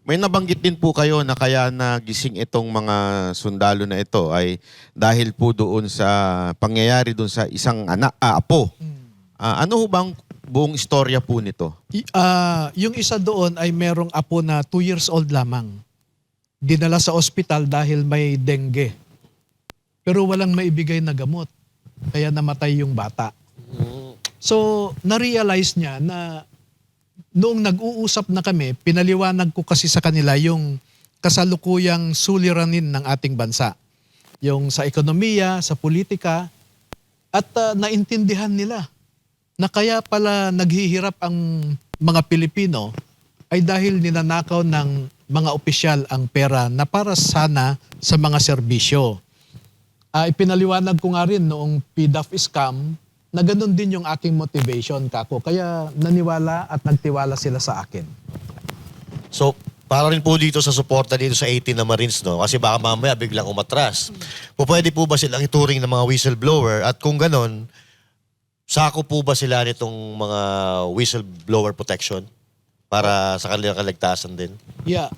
May nabanggit din po kayo na kaya nagising itong mga sundalo na ito ay dahil po doon sa pangyayari doon sa isang apo. Ano ho bang buong istorya po nito? Yung isa doon ay merong apo na 2 years old lamang. Dinala sa ospital dahil may dengue. Pero walang maibigay na gamot. Kaya namatay yung bata. So, na-realize niya na noong nag-uusap na kami, pinaliwanag ko kasi sa kanila yung kasalukuyang suliranin ng ating bansa. Yung sa ekonomiya, sa politika, at naintindihan nila na kaya pala naghihirap ang mga Pilipino ay dahil ninanakaw ng mga opisyal ang pera na para sana sa mga serbisyo. Ipinaliwanag ko nga rin noong PDAF scam na ganun din yung aking motivation, kako. Kaya naniwala at nagtiwala sila sa akin. So, para rin po dito sa suporta dito sa 18 na Marines, no? Kasi baka mamaya biglang umatras. Pwede po ba silang ituring ng mga whistleblower? At kung ganon, sako po ba sila nitong mga whistleblower protection para sa kanilang kaligtasan din? Yeah,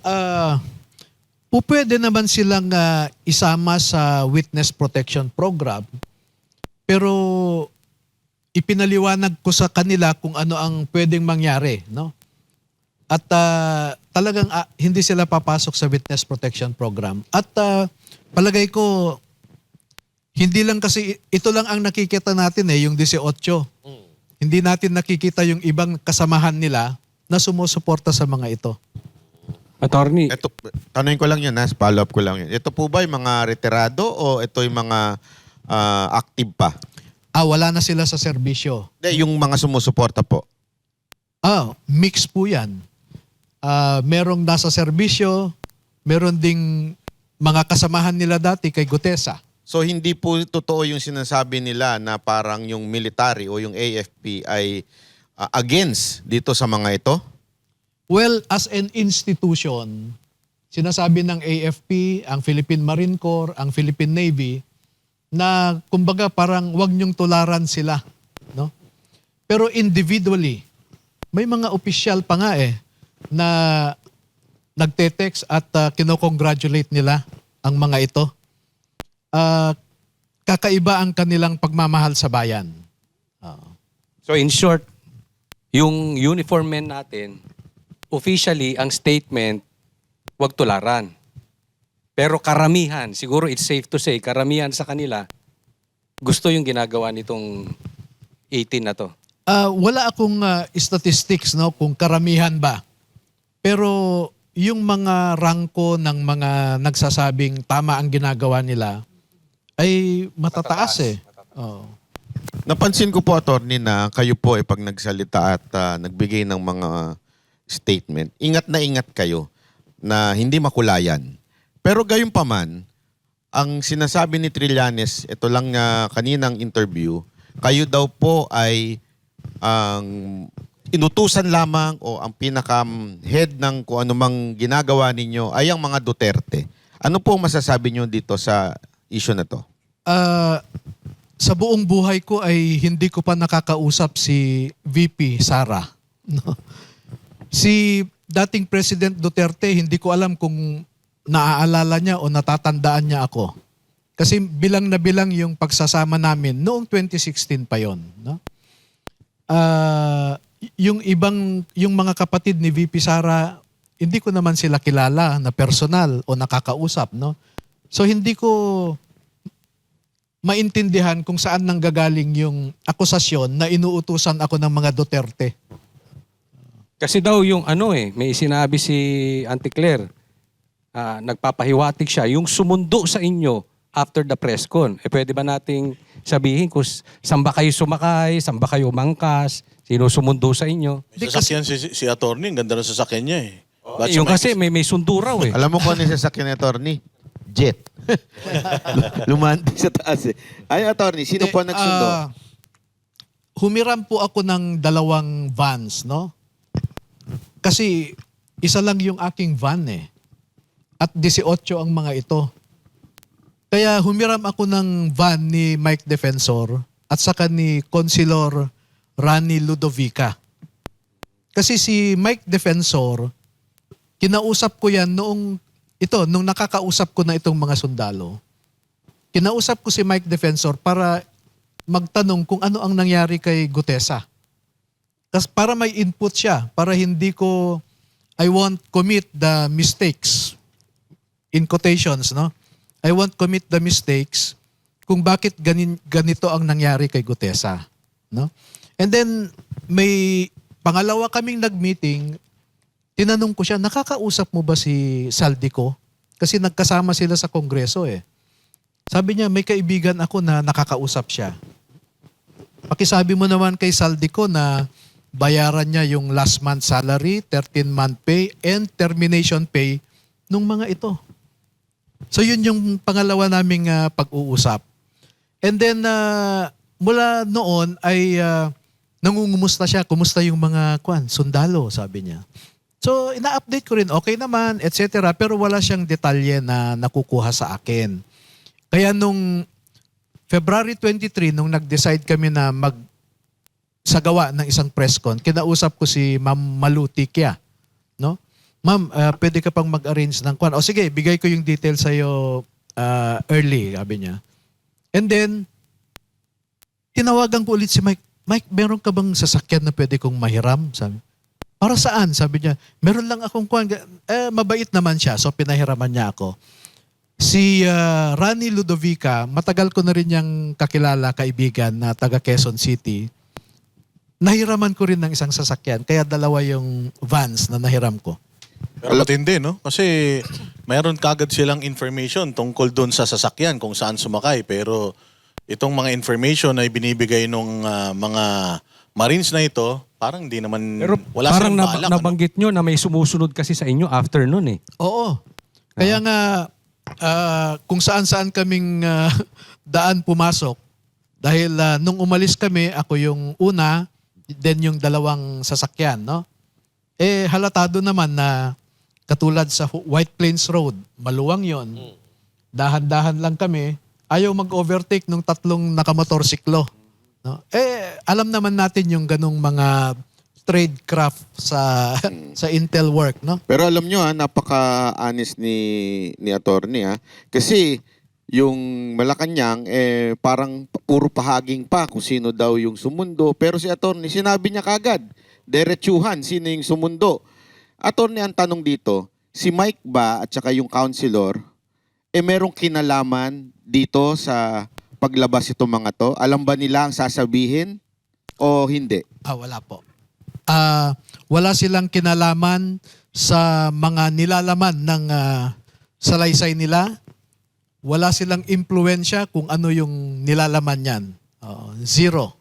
pwede naman silang isama sa Witness Protection Program, pero ipinaliwanag ko sa kanila kung ano ang pwedeng mangyari, no? At talagang hindi sila papasok sa Witness Protection Program. At palagay ko, hindi lang kasi, ito lang ang nakikita natin yung 18. Hindi natin nakikita yung ibang kasamahan nila na sumusuporta sa mga ito. Attorney, Ito, tanungin ko lang yun, follow up ko lang yun. Ito po ba yung mga retirado o ito yung mga active pa? Wala na sila sa serbisyo. Hindi, yung mga sumusuporta po. Mix po yan. Merong nasa serbisyo, meron ding mga kasamahan nila dati kay Gutesa. So hindi po totoo yung sinasabi nila na parang yung military o yung AFP ay against dito sa mga ito? Well, as an institution, sinasabi ng AFP, ang Philippine Marine Corps, ang Philippine Navy, na kumbaga parang wag niyong tularan sila, no? Pero individually, may mga opisyal pa nga na nagte-text at kinocongratulate nila ang mga ito. Kakaiba ang kanilang pagmamahal sa bayan. so in short, yung uniform men natin, officially, ang statement, wag tularan. Pero karamihan, siguro it's safe to say, karamihan sa kanila, gusto yung ginagawa nitong 18 na to. Wala akong statistics, no, kung karamihan ba. Pero yung mga rangko ng mga nagsasabing tama ang ginagawa nila ay matataas. Oo. Napansin ko po, attorney, na kayo po pag nagsalita at nagbigay ng mga statement, ingat na ingat kayo na hindi makulayan. Pero gayon pa man, ang sinasabi ni Trillanes, ito lang kaninang interview, kayo daw po ay ang inutusan lamang o ang pinaka-head ng kung anumang ginagawa ninyo ay ang mga Duterte. Ano po masasabi nyo dito sa issue na to? Sa buong buhay ko ay hindi ko pa nakakausap si VP Sara. No? Si dating President Duterte, hindi ko alam kung naaalala niya o natatandaan niya ako. Kasi bilang na bilang yung pagsasama namin noong 2016 pa yon, no? Yung mga kapatid ni VP Sara, hindi ko naman sila kilala na personal o nakakausap, no? So hindi ko maintindihan kung saan nanggagaling yung akusasyon na inuutusan ako ng mga Duterte. Kasi daw yung may sinabi si Auntie Claire, nagpapahiwatig siya, yung sumundo sa inyo after the press con. Pwede ba nating sabihin kung saan ba kayo sumakay, saan ba kayo mangkas, sino sumundo sa inyo? May sasakyan si attorney, ang ganda ng sasakyan niya eh. Yung kasi may sundo raw Alam mo kung ano yung sasakyan ni attorney? Jet. Lumanti sa taas Ay, attorney, sino po nagsundo? Humiram po ako ng 2 vans, no? Kasi isa lang yung aking van At 18 ang mga ito. Kaya humiram ako ng van ni Mike Defensor at saka ni Consilor Rani Ludovica. Kasi si Mike Defensor, Kinausap ko yan nung nakakausap ko na itong mga sundalo. Kinausap ko si Mike Defensor para magtanong kung ano ang nangyari kay Gutesa. Kasi para may input siya, para hindi ko, I won't commit the mistakes, in quotations, no? I won't commit the mistakes kung bakit ganito ang nangyari kay Gutesa, no? And then, may pangalawa kaming nag-meeting, tinanong ko siya, nakakausap mo ba si Saldico? Kasi nagkasama sila sa Kongreso eh. Sabi niya, may kaibigan ako na nakakausap siya. Pakisabi mo naman kay Saldico na bayaran niya yung last month salary, 13-month pay, and termination pay nung mga ito. So yun yung pangalawa naming pag-uusap. And then mula noon ay nangungumusta siya, kumusta yung mga sundalo, sabi niya. So ina-update ko rin, okay naman, etc. Pero wala siyang detalye na nakukuha sa akin. Kaya nung February 23, nung nag-decide kami na magsagawa ng isang press con, kinausap ko si Ma'am Malutikya. No? Ma'am, pwede ka pang mag-arrange ng O sige, bigay ko yung details sa'yo early, sabi niya. And then, tinawagan ko ulit si Mike. Mike, meron ka bang sasakyan na pwede kong mahiram? Sabi. Para saan? Sabi niya, meron lang akong mabait naman siya, so pinahiraman niya ako. Si Rani Ludovica, matagal ko na rin niyang kakilala, kaibigan na taga Quezon City. Nahiraman ko rin ng isang sasakyan, kaya dalawa yung vans na nahiram ko. Pero matindi, no? Kasi mayroon kagad silang information tungkol doon sa sasakyan kung saan sumakay. Pero itong mga information na ibinibigay ng mga Marines na ito, parang hindi naman, Pero wala parang silang balak. nabanggit nyo na may sumusunod kasi sa inyo after nun eh. Oo. Kaya nga, kung saan-saan kaming daan pumasok, dahil nung umalis kami, ako yung una, then yung dalawang sasakyan, no? Eh, halatado naman na katulad sa White Plains Road, maluwang yon. Dahan-dahan lang kami, ayaw mag-overtake nung tatlong nakamotorsiklo. No? Eh, alam naman natin yung ganong mga tradecraft sa Intel work, no? Pero alam nyo napaka-honest ni attorney kasi yung Malacanang parang puro pahaging pa kung sino daw yung sumundo. Pero si attorney, sinabi niya kagad, diretsuhan sino yung sumundo. Attorney, ang tanong dito, si Mike ba at saka yung counselor, merong kinalaman dito sa paglabas itong mga to? Alam ba nila ang sasabihin o hindi? Wala po. Wala silang kinalaman sa mga nilalaman ng salaysay nila. Wala silang impluensya kung ano yung nilalaman yan. Zero.